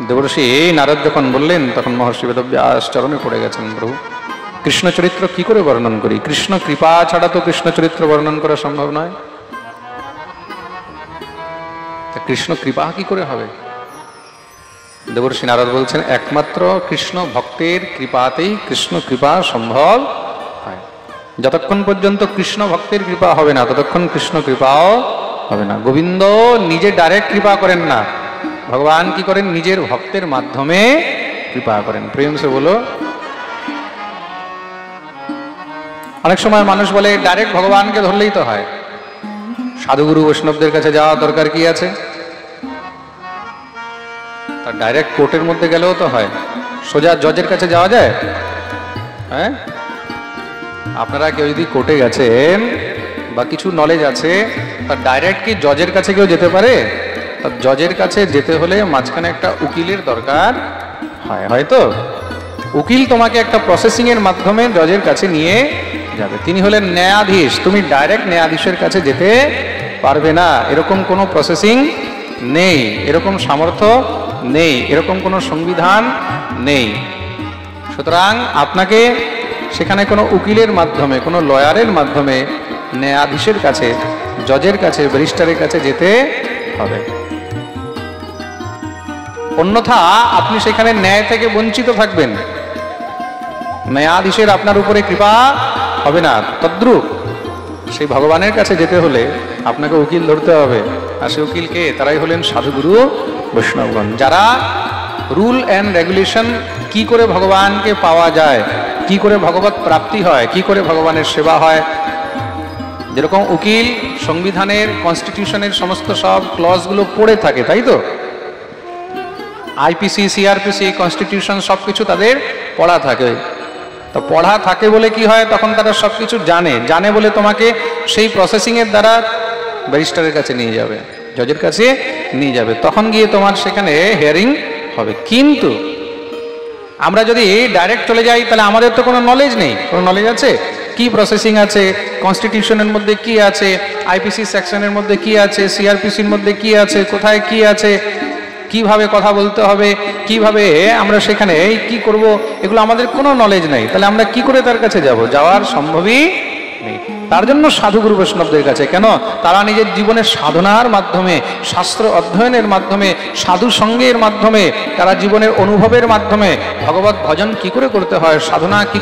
দেবর্ষি নারদ যখন বললেন তখন মহর্ষি বেদব্যাস চরণে পড়ে গেছেন, প্রভু কৃষ্ণ চরিত্র কি করে বর্ণন করি? কৃষ্ণ কৃপা ছাড়া তো কৃষ্ণ চরিত্র বর্ণন করা সম্ভব নয়। কৃষ্ণ কৃপা কি করে হবে? দেবর্ষি নারদ বলছেন, একমাত্র কৃষ্ণ ভক্তের কৃপাতেই কৃষ্ণ কৃপা সম্ভব হয়। যতক্ষণ পর্যন্ত কৃষ্ণ ভক্তের কৃপা হবে না ততক্ষণ কৃষ্ণ কৃপাও হবে না। গোবিন্দ নিজে ডাইরেক্ট কৃপা করেন না, ভগবান কি করেন? নিজের ভক্তের মাধ্যমে কৃপা করেন। প্রেম সে বলো। অনেক সময় মানুষ বলে ডাইরেক্ট ভগবানকে ধরলেই তো হয়, সাধুগুরু বৈষ্ণবদের কাছে যাওয়া দরকার কি আছে? তার ডাইরেক্ট কোর্টের মধ্যে গেলেও তো হয়, সোজা জজের কাছে যাওয়া যায়? হ্যাঁ, আপনারা কেউ যদি কোর্টে গেছেন বা কিছু নলেজ আছে, তার ডাইরেক্ট কি জজের কাছে কেউ যেতে পারে? তার জজের কাছে যেতে হলে মাঝখানে একটা উকিলের দরকার হয়, হয়তো উকিল তোমাকে একটা প্রসেসিং এর মাধ্যমে জজের কাছে নিয়ে যাবে। তিনি হলেন ন্যায়াধীশ, তুমি ডাইরেক্ট ন্যায়াধীশের কাছে যেতে পারবে না। এরকম কোনো প্রসেসিং নেই, এরকম সামর্থ্য নেই, এরকম কোনো সংবিধান নেই। সুতরাং আপনাকে সেখানে কোনো উকিলের মাধ্যমে, কোনো লয়ারের মাধ্যমে ন্যায়াধীশের কাছে, জজের কাছে, ব্যারিস্টারের কাছে যেতে হবে। অন্যথা আপনি সেখানে ন্যায় থেকে বঞ্চিত থাকবেন, ন্যায়াধীশের আপনার উপরে কৃপা হবে না। তদ্রূপ সেই ভগবানের কাছে যেতে হলে আপনাকে উকিল ধরতে হবে। আর সেই উকিলকে তারাই হলেন সাধুগুরু বৈষ্ণবগণ, যারা রুল অ্যান্ড রেগুলেশন, কি করে ভগবানকে পাওয়া যায়, কি করে ভগবত প্রাপ্তি হয়, কি করে ভগবানের সেবা হয়। যেরকম উকিল সংবিধানের, কনস্টিটিউশনের সমস্ত সব ক্লজগুলো পড়ে থাকে, তাই তো? আইপিসি, সিআরপিসি, কনস্টিটিউশন সবকিছু তাদের পড়া থাকে। তো পড়া থাকে বলে কি হয়, তখন তারা সবকিছু জানে বলে তোমাকে সেই প্রসেসিং এর দ্বারা ব্যারিস্টারের কাছে নিয়ে যাবে, জজের কাছে নিয়ে যাবে, তখন গিয়ে তোমার সেখানে হিয়ারিং হবে। কিন্তু আমরা যদি ডাইরেক্ট চলে যাই তাহলে আমাদের তো কোনো নলেজ নেই। কোনো নলেজ আছে কি প্রসেসিং আছে, কনস্টিটিউশনের মধ্যে কি আছে, আইপিসি সেকশনের মধ্যে কি আছে, সিআরপিসির মধ্যে কি আছে, কোথায় কি আছে, কিভাবে কথা বলতে হবে, কিভাবে আমরা সেখানে কি করব, এগুলো আমাদের কোনো নলেজ নেই। তাহলে আমরা কি করে তার কাছে যাব? যাওয়ার সম্ভবই নেই। তার জন্য সাধুগুরু বৈষ্ণবদের কাছে কেন? তারা নিজের জীবনের সাধনার মাধ্যমে, শাস্ত্র অধ্যয়নের মাধ্যমে, সাধু সঙ্গের মাধ্যমে, তারা জীবনের অনুভবের মাধ্যমে ভগবত ভজন কি করে করতে হয়, সাধনা কি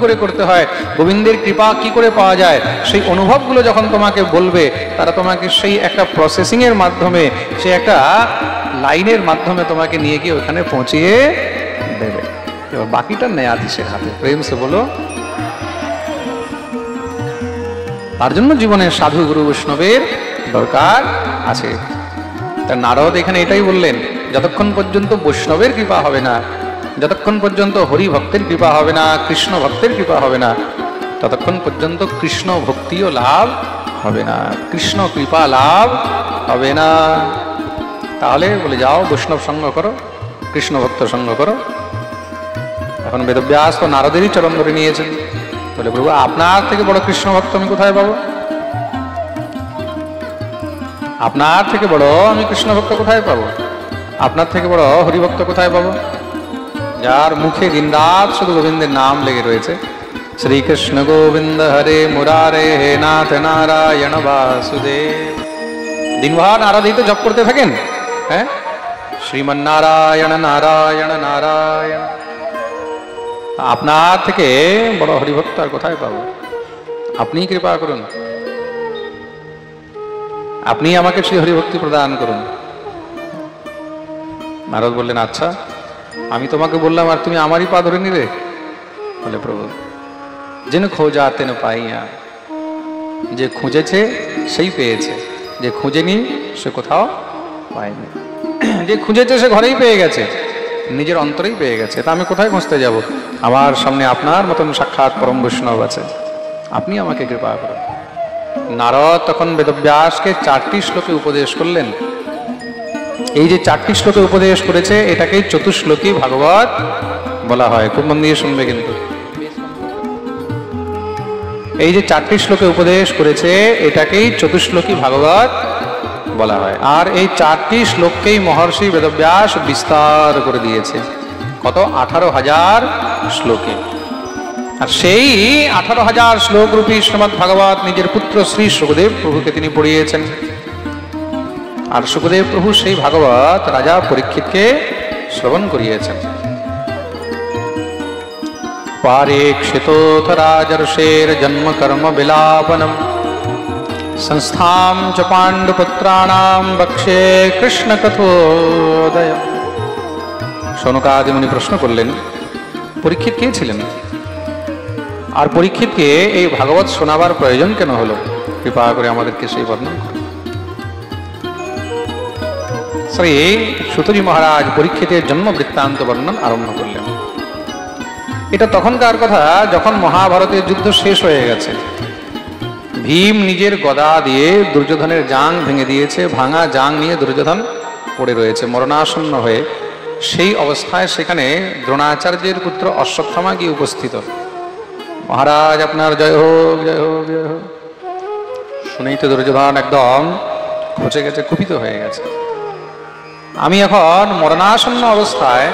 করে করতে হয়, গোবিন্দের কৃপা কি করে পাওয়া যায়, সেই অনুভবগুলো যখন তোমাকে বলবে, তারা তোমাকে সেই একটা প্রসেসিংয়ের মাধ্যমে, সেই একটা লাইনের মাধ্যমে তোমাকে নিয়ে গিয়ে ওখানে পৌঁছিয়ে দেবে। এবার বাকিটা ন্যায়াধীশের হাতে। প্রেম সে বলো। তার জন্য জীবনে সাধু গুরু বৈষ্ণবের দরকার আছে। তার নারদ এখানে এটাই বললেন, যতক্ষণ পর্যন্ত বৈষ্ণবের কৃপা হবে না, যতক্ষণ পর্যন্ত হরি ভক্তের কৃপা হবে না, কৃষ্ণ ভক্তের কৃপা হবে না, ততক্ষণ পর্যন্ত কৃষ্ণ ভক্তিও লাভ হবে না, কৃষ্ণ কৃপা লাভ হবে না। তাহলে বলে যাও বৈষ্ণব সঙ্গ করো, কৃষ্ণ ভক্ত সঙ্গ করো। এখন বেদব্যাস তো নারদেরই চরণ ধরে নিয়েছেন, বলে প্রভু আপনার থেকে বড় কৃষ্ণ ভক্ত আমি কোথায় পাবো? আপনার থেকে বড় আমি কৃষ্ণ ভক্ত কোথায় পাবো? আপনার থেকে বড় হরিভক্ত কোথায় পাবো? যার মুখে দিনরাত শুধু গোবিন্দের নাম লেগে রয়েছে, শ্রীকৃষ্ণ গোবিন্দ হরে মুরারে হে নাথ নারায়ণ বাসুদেব। দিনভর নারদই তো জপ করতে থাকেন, হ্যাঁ, শ্রীমন্নারায়ণ নারায়ণ নারায়ণ। আপনার থেকে বড় হরিভক্ত আর কোথায় পাবো? আপনি কৃপা করুন, আপনি আমাকে শ্রী হরিভক্তি প্রদান করুন। নারদ বললেন, আচ্ছা আমি তোমাকে বললাম আর তুমি আমারই পা ধরে নিলে? বলে প্রভু যেন খোঁজা তেন পাইয়া, যে খুঁজেছে সেই পেয়েছে, যে খুঁজেনি সে কোথাও পায়নি। যে খুঁজেছে সে ঘরেই পেয়ে গেছে, নিজের অন্তরেই পেয়ে গেছে। তা আমি কোথায় খুঁজতে যাব? আমার সামনে আপনার মতন সাক্ষাৎ পরম বৈষ্ণব আছে, আপনি আমাকে কৃপা করুন। নারদ তখন বেদব্যাসকে 4টি শ্লোকে উপদেশ করলেন। এই যে 4টি শ্লোকে উপদেশ করেছে এটাকেই চতুশ্লোকী ভাগবত বলা হয়। খুব মন দিয়ে শুনবে কিন্তু। এই যে 4টি শ্লোকে উপদেশ করেছে এটাকেই চতুশ্লোকী ভাগবত বলা হয়। আর এই 4টি শ্লোককেই মহর্ষি বেদব্যাস বিস্তার করে দিয়েছে। কত? 18,000 শ্লোকে। আর সেই 18,000 শ্লোক রূপী শ্রীমদ্ ভাগবত নিজের পুত্র শ্রী সুখদেব প্রভুকে তিনি পড়িয়েছেন। আর সুখদেব প্রভু সেই ভাগবত রাজা পরীক্ষিতকে শ্রবণ করিয়েছেন। পারেক্ষিতোऽথ রাজর্ষের জন্ম কর্ম বিলাপনম সংস্থাম চ পাণ্ডুপুত্রাণাম বক্ষে কৃষ্ণ কথোদয়। শৌনকাদি মুনি প্রশ্ন করলেন, পরীক্ষিত কে ছিলেন? আর পরীক্ষিতকে এই ভাগবত শোনাবার প্রয়োজন কেন হলো? কৃপা করে আমাদেরকে সেই বর্ণনা করুন। শ্রী সুতজি মহারাজ পরীক্ষিতের জন্ম বৃত্তান্ত বর্ণন আরম্ভ করলেন। এটা তখনকার কথা যখন মহাভারতের যুদ্ধ শেষ হয়ে গেছে। ভীম নিজের গদা দিয়ে দুর্যোধনের জাং ভেঙে দিয়েছে। ভাঙা জাং নিয়ে দুর্যোধন পড়ে রয়েছে মরণাসন্ন হয়ে। সেই অবস্থায় সেখানে দ্রোণাচার্যের পুত্র অশ্বত্থামা গিয়ে উপস্থিত। মহারাজ আপনার জয় হোক, জয় হোক, জয় হোক। শুনেই তো দুর্যোধন একদম খচে গেছে, কুপিত হয়ে গেছে। আমি এখন মরণাসন্ন অবস্থায়,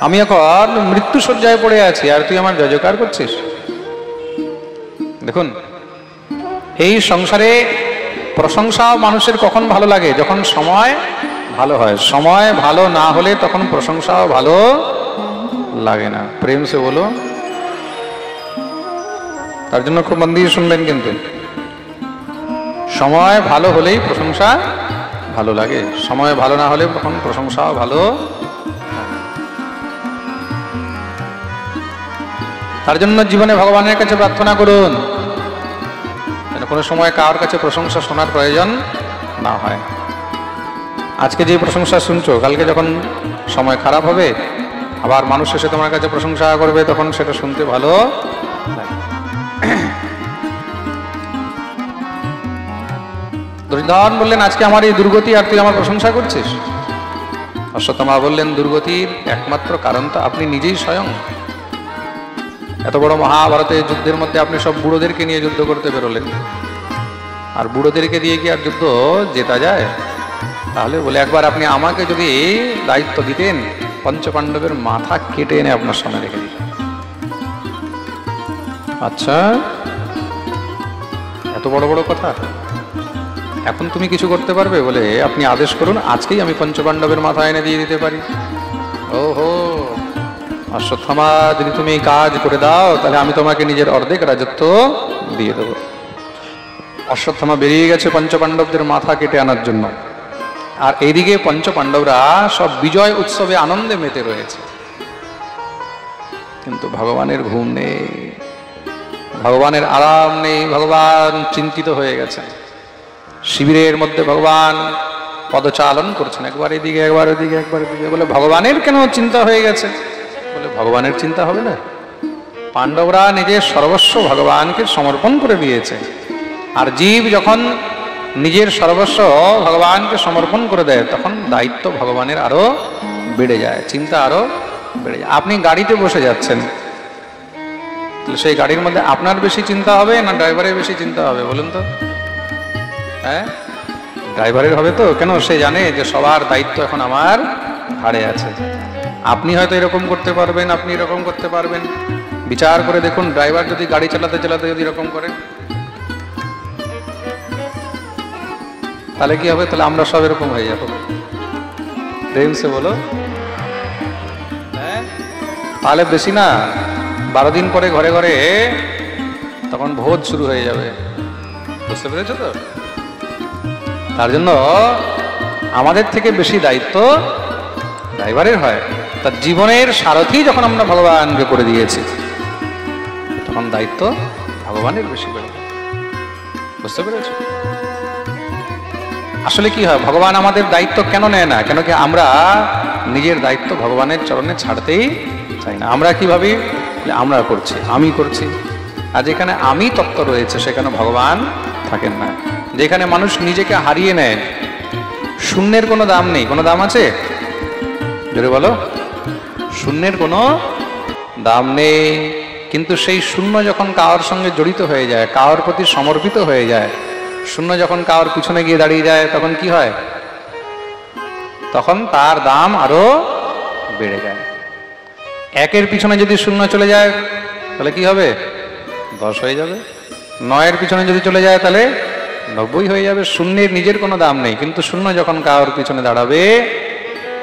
আমি এখন মৃত্যু শয্যায় পড়ে আছি, আর তুই আমার জয় জয়কার করছিস? দেখুন, এই সংসারে প্রশংসা মানুষের কখন ভালো লাগে? যখন সময় ভালো হয়। সময় ভালো না হলে তখন প্রশংসাও ভালো লাগে না। প্রেম সে বলো। তার জন্য খুব মন দিয়ে শুনবেন, কিন্তু সময় ভালো হলেই প্রশংসা ভালো লাগে, সময় ভালো না হলে তখন প্রশংসাও ভালো। তার জন্য জীবনে ভগবানের কাছে প্রার্থনা করুন যেন কোনো সময় কারোর কাছে প্রশংসা শোনার প্রয়োজন না হয়। আজকে যে প্রশংসা শুনছো, কালকে যখন সময় খারাপ হবে, আবার মানুষ এসে তোমার কাছে প্রশংসা করবে, তখন সেটা শুনতে ভালো লাগে। দুর্যোধন বললেন, আজকে আমার এই দুর্গতি, আর তুই আমার প্রশংসা করছিস? অশ্বত্থামা বললেন, দুর্গতির একমাত্র কারণ তো আপনি নিজেই স্বয়ং। এত বড় মহাভারতের যুদ্ধের মধ্যে আপনি সব বুড়োদেরকে নিয়ে যুদ্ধ করতে বেরোলেন, আর বুড়োদেরকে দিয়ে কি আর যুদ্ধ জেতা যায়? তাহলে বলে, একবার আপনি আমাকে যদি দায়িত্ব দিতেন, পঞ্চপাণ্ডবের মাথা কেটে এনে আপনার সামনে রেখে দিতেন। আচ্ছা, এত বড় বড় কথা, এখন তুমি কিছু করতে পারবে? বলে, আপনি আদেশ করুন, আজকেই আমি পঞ্চপাণ্ডবের মাথা এনে দিয়ে দিতে পারি। ওহো, অশ্বত্থামা, যদি তুমি এই কাজ করে দাও, তাহলে আমি তোমাকে নিজের অর্ধেক রাজত্ব দিয়ে দেবো। অশ্বত্থামা বেরিয়ে গেছে পঞ্চপাণ্ডবদের মাথা কেটে আনার জন্য। আর এইদিকে পঞ্চপাণ্ডবরা সব বিজয় উৎসবে আনন্দে মেতে রয়েছে। কিন্তু ভগবানের ঘুম নেই, ভগবানের আরাম নেই। ভগবান চিন্তিত হয়ে গেছেন। শিবিরের মধ্যে ভগবান পদচালন করছেন, একবার এদিকে, একবার ওদিকে, একবার এদিকে। বলে, ভগবানের কেন চিন্তা হয়ে গেছে? বলে, ভগবানের চিন্তা হবে না? পাণ্ডবরা নিজের সর্বস্ব ভগবানকে সমর্পণ করে দিয়েছে। আর জীব যখন নিজের সর্বস্ব ভগবানকে সমর্পণ করে দেয়, তখন দায়িত্ব ভগবানের আরো বেড়ে যায়, চিন্তা আরো বেড়ে যায়। আপনি গাড়িতে বসে যাচ্ছেন, সেই গাড়ির মধ্যে আপনার বেশি চিন্তা হবে না ড্রাইভারের বেশি চিন্তা হবে? বলুন তো। হ্যাঁ, ড্রাইভারের হবে তো। কেন? সে জানে যে সবার দায়িত্ব এখন আমার ঘাড়ে আছে। আপনি হয়তো এরকম করতে পারবেন, আপনি এরকম করতে পারবেন। বিচার করে দেখুন, ড্রাইভার যদি গাড়ি চালাতে চালাতে যদি এরকম করে, তাহলে কি হবে? তাহলে আমরা সব এরকম হয়ে যাবো। প্রেম সে বলো। তাহলে বেশি না, 12 দিন পরে ঘরে ঘরে তখন ভোজ শুরু হয়ে যাবে। বুঝতে পেরেছো তো? তার জন্য আমাদের থেকে বেশি দায়িত্ব ড্রাইভারের হয়। তার জীবনের সারথি যখন আমরা ভগবানকে করে দিয়েছি, তখন দায়িত্ব ভগবানের বেশি বেড়ে। বুঝতে পেরেছো? আসলে কি হয়, ভগবান আমাদের দায়িত্ব কেন নেয় না? কেন কি আমরা নিজের দায়িত্ব ভগবানের চরণে ছাড়তেই চাই না। আমরা কি ভাবি? আমরা করছি, আমি করছি। আর যেখানে আমি তত্ত্ব রয়েছে, সেখানে ভগবান থাকেন না। যেখানে মানুষ নিজেকে হারিয়ে নেয়, শূন্যের কোনো দাম নেই। কোনো দাম আছে? জোরে বলো। শূন্যের কোনো দাম নেই। কিন্তু সেই শূন্য যখন কারোর সঙ্গে জড়িত হয়ে যায়, কারোর প্রতি সমর্পিত হয়ে যায়, শূন্য যখন কারোর পিছনে গিয়ে দাঁড়িয়ে যায় তখন কি হয়? তখন তার দাম আরো বেড়ে যায়। একের পিছনে যদি শূন্য চলে যায় তাহলে কি হবে? 10 হয়ে যাবে। 9-এর পিছনে যদি চলে যায় তাহলে 90 হয়ে যাবে। শূন্যের নিজের কোনো দাম নেই, কিন্তু শূন্য যখন কারোর পিছনে দাঁড়াবে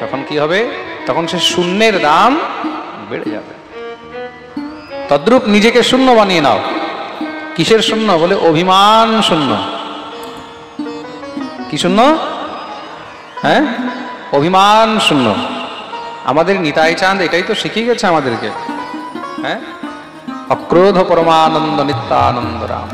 তখন কি হবে? তখন সে শূন্যের দাম বেড়ে যাবে। তদ্রূপ নিজেকে শূন্য বানিয়ে নাও। কিসের শূন্য? বলে অভিমান শূন্য। কি শূন্য? হ্যাঁ, অভিমান শূন্য। আমাদের নিতাই চাঁদ এটাই তো শিখিয়ে গেছে আমাদেরকে। হ্যাঁ, অক্রোধ পরমানন্দ নিত্যানন্দ রাম।